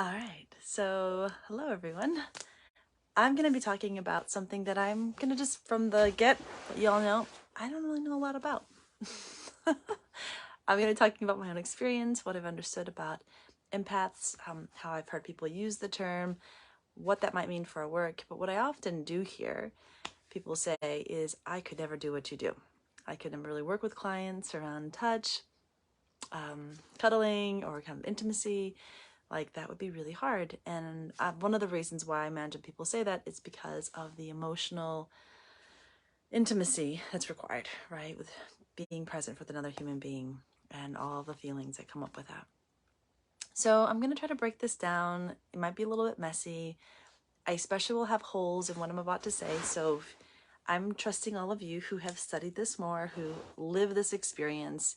All right, so hello everyone. I'm going to be talking about something that I'm going to just from the get, y'all know, I don't really know a lot about. I'm going to be talking about my own experience, what I've understood about empaths, how I've heard people use the term, what that might mean for our work. But what I often do hear people say is, I could never do what you do. I could never really work with clients around touch, cuddling, or kind of intimacy. Like that would be really hard. And one of the reasons why I imagine people say that is because of the emotional intimacy that's required, right? With being present with another human being and all the feelings that come up with that. So I'm going to try to break this down. It might be a little bit messy. I especially will have holes in what I'm about to say. So I'm trusting all of you who have studied this more, who live this experience,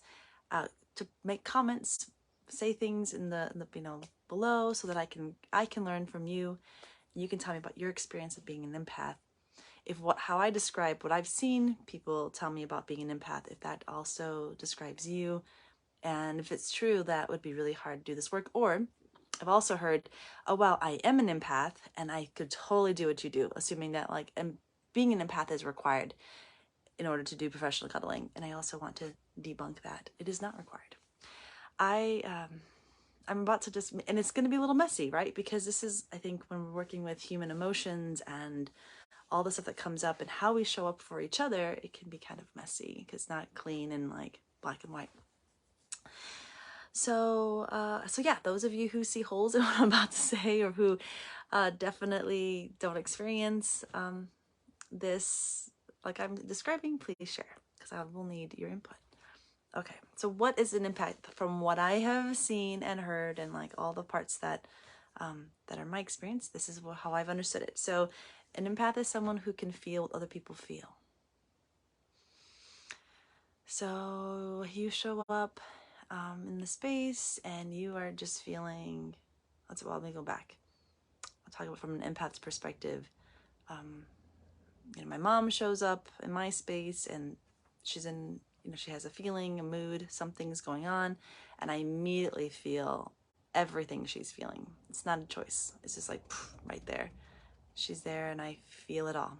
to make comments, say things in the below, so that I can learn from you. You can tell me about your experience of being an empath. If how I describe what I've seen people tell me about being an empath, if that also describes you, and if it's true, that would be really hard to do this work. Or I've also heard, oh wow, I am an empath and I could totally do what you do, assuming that being an empath is required in order to do professional cuddling. And I also want to debunk that. It is not required. I'm about to just, and it's going to be a little messy, right? Because this is, I think, when we're working with human emotions and all the stuff that comes up and how we show up for each other, it can be kind of messy because it's not clean and like black and white. So yeah, those of you who see holes in what I'm about to say, or who definitely don't experience this like I'm describing, please share because I will need your input. Okay, so what is an empath from what I have seen and heard and like all the parts that that are my experience? This is how I've understood it. So an empath is someone who can feel what other people feel. So you show up in the space and you are just feeling, let me go back. I'll talk about from an empath's perspective. My mom shows up in my space and she's in, she has a feeling, a mood, something's going on, and I immediately feel everything she's feeling. It's not a choice. It's just like right there. She's there and I feel it all.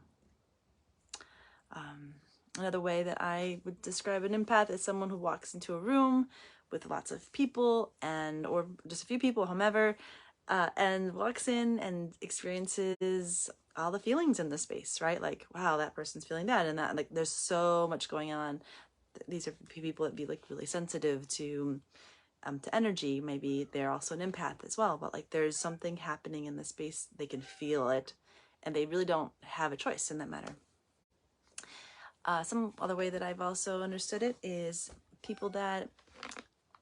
Another way that I would describe an empath is someone who walks into a room with lots of people or just a few people, whomever, and walks in and experiences all the feelings in the space, right? Like, wow, that person's feeling that and that. Like, there's so much going on. These are people that be like really sensitive to energy. Maybe they're also an empath as well, but like there's something happening in the space. They can feel it, and they really don't have a choice in that matter. Some other way that I've also understood it is people that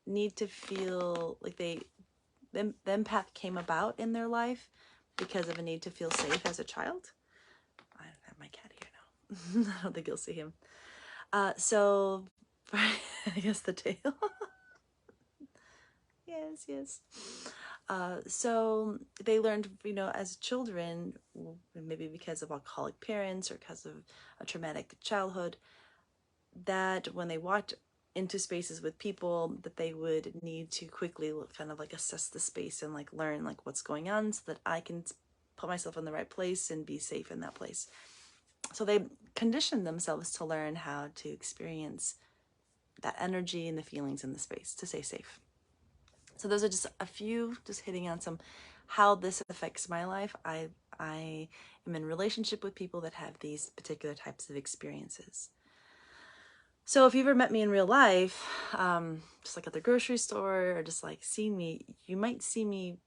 need to feel like the empath came about in their life because of a need to feel safe as a child. I have my cat here now. I don't think you'll see him. So I guess the tail. Yes. So they learned, as children, maybe because of alcoholic parents or because of a traumatic childhood, that when they walked into spaces with people, that they would need to quickly kind of like assess the space and like learn like what's going on so that I can put myself in the right place and be safe in that place. So they conditioned themselves to learn how to experience that energy and the feelings in the space to stay safe. So those are just a few, just hitting on some how this affects my life. I am in relationship with people that have these particular types of experiences. So if you ever met me in real life, just like at the grocery store or just like seeing me, you might see me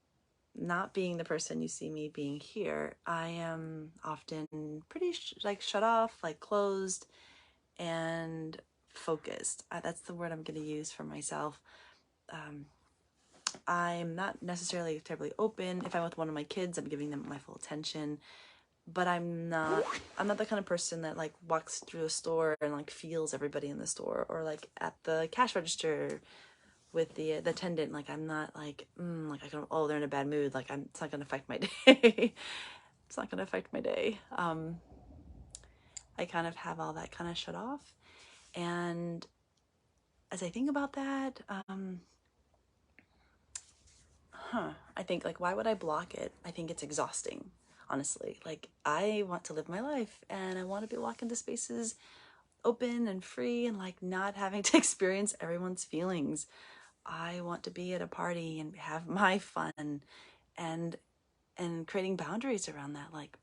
not being the person you see me being here. I am often pretty like shut off, like closed and focused. That's the word I'm going to use for myself. I'm not necessarily terribly open. If I'm with one of my kids, I'm giving them my full attention. But I'm not the kind of person that like walks through a store and like feels everybody in the store, or like at the cash register with the attendant. Like I'm not like I don't, oh, they're in a bad mood, like it's not gonna affect my day. It's not gonna affect my day. I kind of have all that kind of shut off, and as I think about that, I think, like, why would I block it? I think it's exhausting, honestly. Like, I want to live my life and I want to be walking to spaces open and free and like not having to experience everyone's feelings. I want to be at a party and have my fun and creating boundaries around that. Like,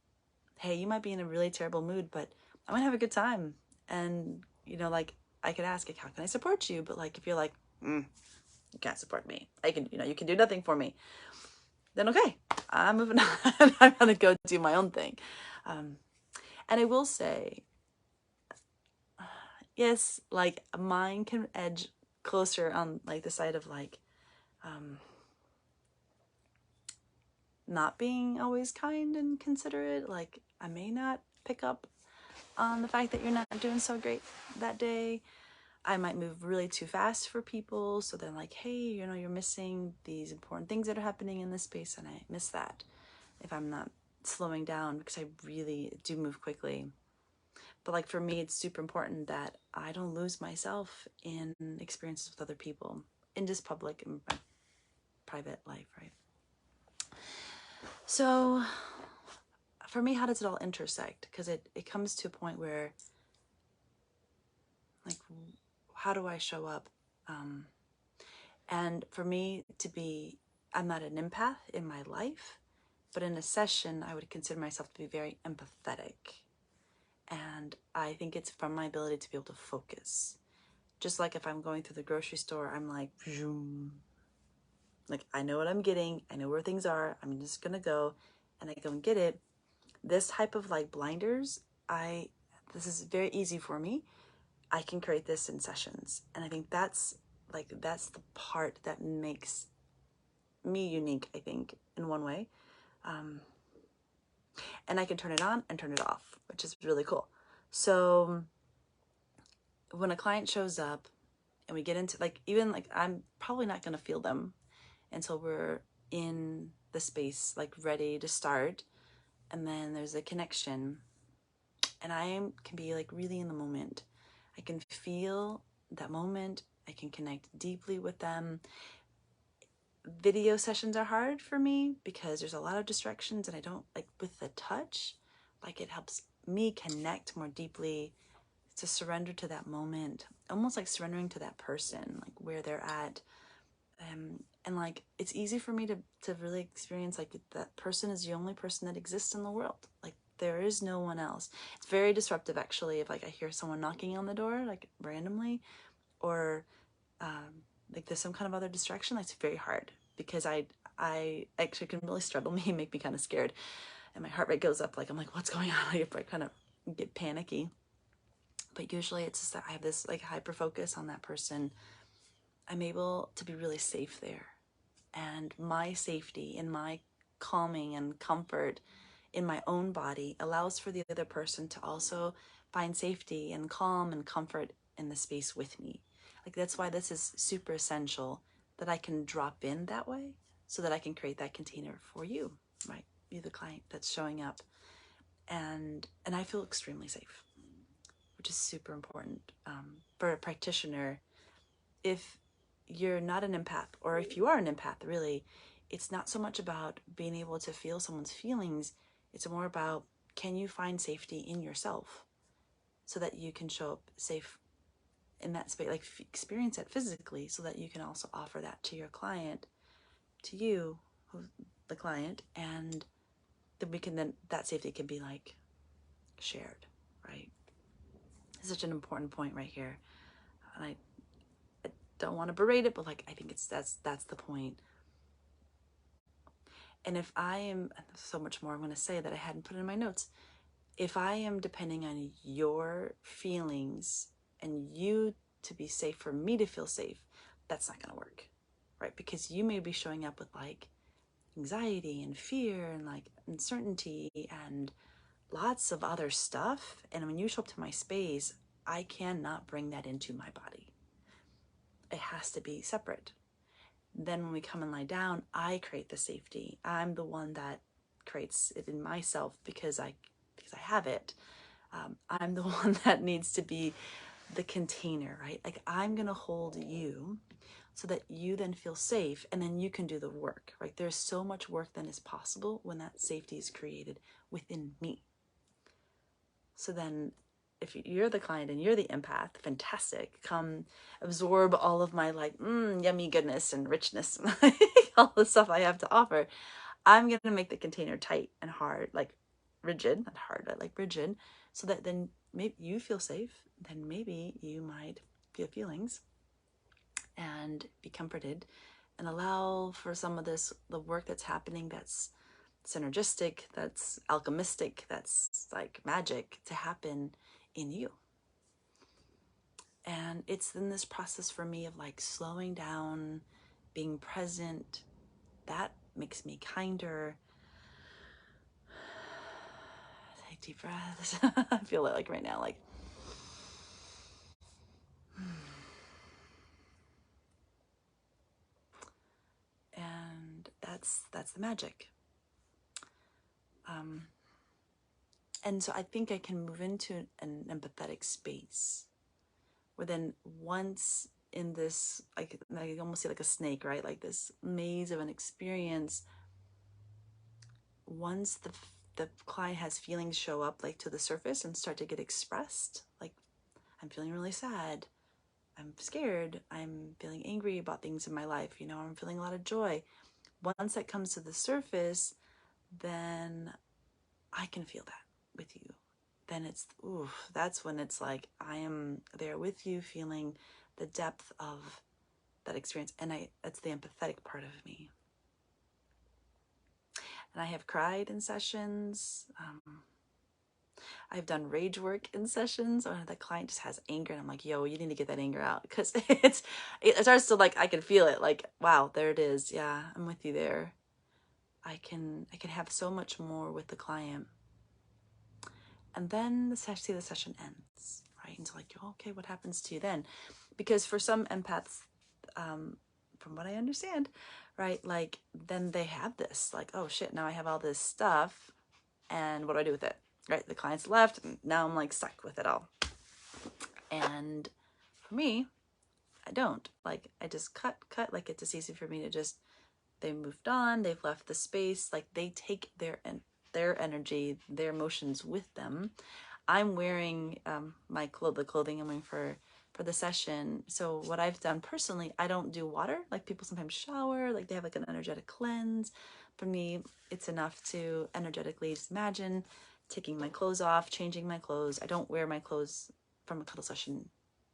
hey, you might be in a really terrible mood, but I want to have a good time. And, like, I could ask, like, how can I support you? But like, if you're like, you can't support me, I can, you can do nothing for me, then okay, I'm moving on. I'm gonna go do my own thing. And I will say, yes, like mine can edge closer on like the side of like not being always kind and considerate. Like, I may not pick up on the fact that you're not doing so great that day. I might move really too fast for people. So then like, hey, you're missing these important things that are happening in this space, and I miss that if I'm not slowing down, because I really do move quickly. But like for me, it's super important that I don't lose myself in experiences with other people in just public and private life, right? So for me, how does it all intersect? Because it comes to a point where, like, how do I show up? And for me to be, I'm not an empath in my life, but in a session, I would consider myself to be very empathetic. And I think it's from my ability to be able to focus. Just like if I'm going through the grocery store, I'm like, zoom. Like, I know what I'm getting. I know where things are. I'm just going to go, and I go and get it. This type of like blinders, this is very easy for me. I can create this in sessions. And I think that's the part that makes me unique, I think, in one way. And I can turn it on and turn it off, which is really cool. So when a client shows up and we get into like, even like, I'm probably not going to feel them until we're in the space, like ready to start. And then there's a connection, and I can be like really in the moment. I can feel that moment. I can connect deeply with them. Video sessions are hard for me because there's a lot of distractions, and I don't like with the touch, like it helps me connect more deeply, to surrender to that moment, almost like surrendering to that person, like where they're at. And like, it's easy for me to really experience like that person is the only person that exists in the world. Like, there is no one else. It's very disruptive, actually, if like I hear someone knocking on the door, like randomly, or like there's some kind of other distraction. That's very hard, because I actually can really startle me and make me kind of scared, and my heart rate goes up. Like, I'm like, what's going on? I kind of get panicky. But usually it's just that I have this like hyper focus on that person. I'm able to be really safe there. And my safety and my calming and comfort in my own body allows for the other person to also find safety and calm and comfort in the space with me. Like, that's why this is super essential, that I can drop in that way, so that I can create that container for you, right? You, the client that's showing up. And I feel extremely safe, which is super important for a practitioner. If you're not an empath, or if you are an empath, really, it's not so much about being able to feel someone's feelings. It's more about, can you find safety in yourself so that you can show up safe in that space, like experience it physically, so that you can also offer that to your client, to you, the client, and then that safety can be like shared, right? It's such an important point right here. And I don't want to berate it, but like, I think that's the point. And if I am, so much more I'm going to say that I hadn't put in my notes. If I am depending on your feelings and you to be safe, for me to feel safe, that's not going to work, right? Because you may be showing up with like anxiety and fear and like uncertainty and lots of other stuff. And when you show up to my space, I cannot bring that into my body. It has to be separate. Then when we come and lie down, I create the safety. I'm the one that creates it in myself, because I have it. I'm the one that needs to be the container, right? Like, I'm gonna hold you so that you then feel safe and then you can do the work, right? There's so much work then is possible when that safety is created within me. So then if you're the client and you're the empath, fantastic, come absorb all of my like yummy goodness and richness and all the stuff I have to offer. I'm going to make the container tight and hard, like rigid, not hard, but like rigid, so that then maybe you feel safe. Then maybe you might feel feelings and be comforted and allow for some of this, the work that's happening that's synergistic, that's alchemistic, that's like magic to happen in you. And it's in this process for me of like slowing down, being present, that makes me kinder. Take deep breaths. I feel it like right now, like and that's the magic. And so I think I can move into an empathetic space where then once in this, like I almost see like a snake, right? Like this maze of an experience, once the client has feelings show up like to the surface and start to get expressed, like I'm feeling really sad, I'm scared, I'm feeling angry about things in my life, you know, I'm feeling a lot of joy. Once that comes to the surface, then I can feel that with you. Then it's, ooh, that's when it's like I am there with you, feeling the depth of that experience. And that's the empathetic part of me. And I have cried in sessions. I've done rage work in sessions, or the client just has anger, and I'm like, yo, you need to get that anger out, because it starts to like, I can feel it, like, wow, there it is. Yeah, I'm with you there. I can have so much more with the client. And then the session ends, right? And so like, okay, what happens to you then? Because for some empaths, from what I understand, right, like then they have this, like, oh shit, now I have all this stuff, and what do I do with it? Right, the client's left, and now I'm like stuck with it all. And for me, I don't. Like, I just cut, like it's just easy for me to just, they moved on, they've left the space, like they take their energy, their emotions with them. I'm wearing the clothing I'm wearing for the session. So what I've done personally, I don't do water. Like people sometimes shower, like they have like an energetic cleanse. For me, it's enough to energetically just imagine taking my clothes off, changing my clothes. I don't wear my clothes from a cuddle session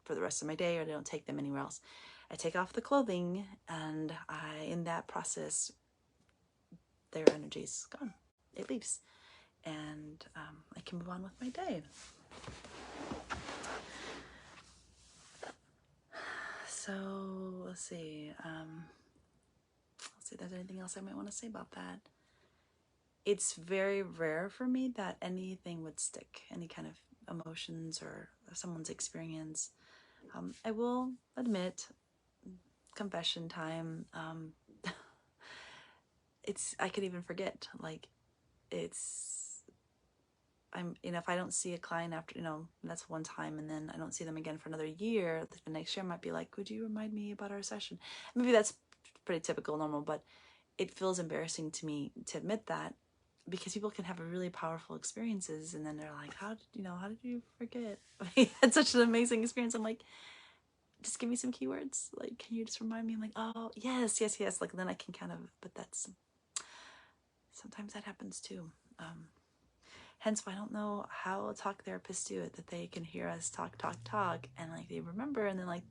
for the rest of my day, or I don't take them anywhere else. I take off the clothing, and in that process, their energy's gone. It leaves. And I can move on with my day. So let's see if there's anything else I might want to say about that. It's very rare for me that anything would stick, any kind of emotions or someone's experience. I will admit, confession time, I could even forget, like if I don't see a client after, that's one time, and then I don't see them again for another year, the next year I might be like, could you remind me about our session? Maybe that's pretty typical, normal, but it feels embarrassing to me to admit that, because people can have really powerful experiences, and then they're like, how did you forget? I had such an amazing experience. I'm like, just give me some keywords. Like, can you just remind me? I'm like, oh, yes. Like, then I can kind of, but sometimes that happens too. Hence why I don't know how talk therapists do it, that they can hear us talk, and like they remember, and then like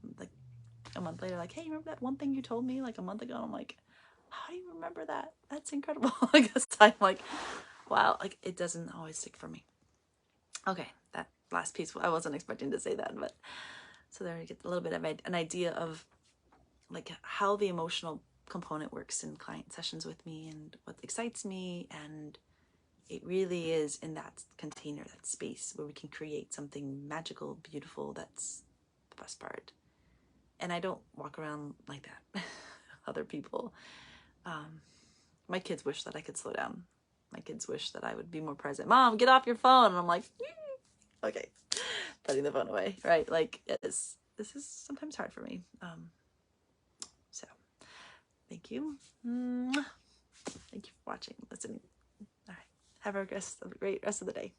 a month later, like, hey, you remember that one thing you told me like a month ago? And I'm like, how do you remember that? That's incredible. I guess I'm like, wow, like it doesn't always stick for me. Okay, that last piece, I wasn't expecting to say that, but so there you get a little bit of an idea of like how the emotional component works in client sessions with me, and what excites me. And it really is in that container, that space where we can create something magical, beautiful. That's the best part. And I don't walk around like that. Other people. My kids wish that I could slow down. My kids wish that I would be more present. Mom, get off your phone. And I'm like, okay, putting the phone away, right? Like, this is sometimes hard for me. Thank you. Mwah. Thank you for watching, listening. All right. Have a great rest of the day.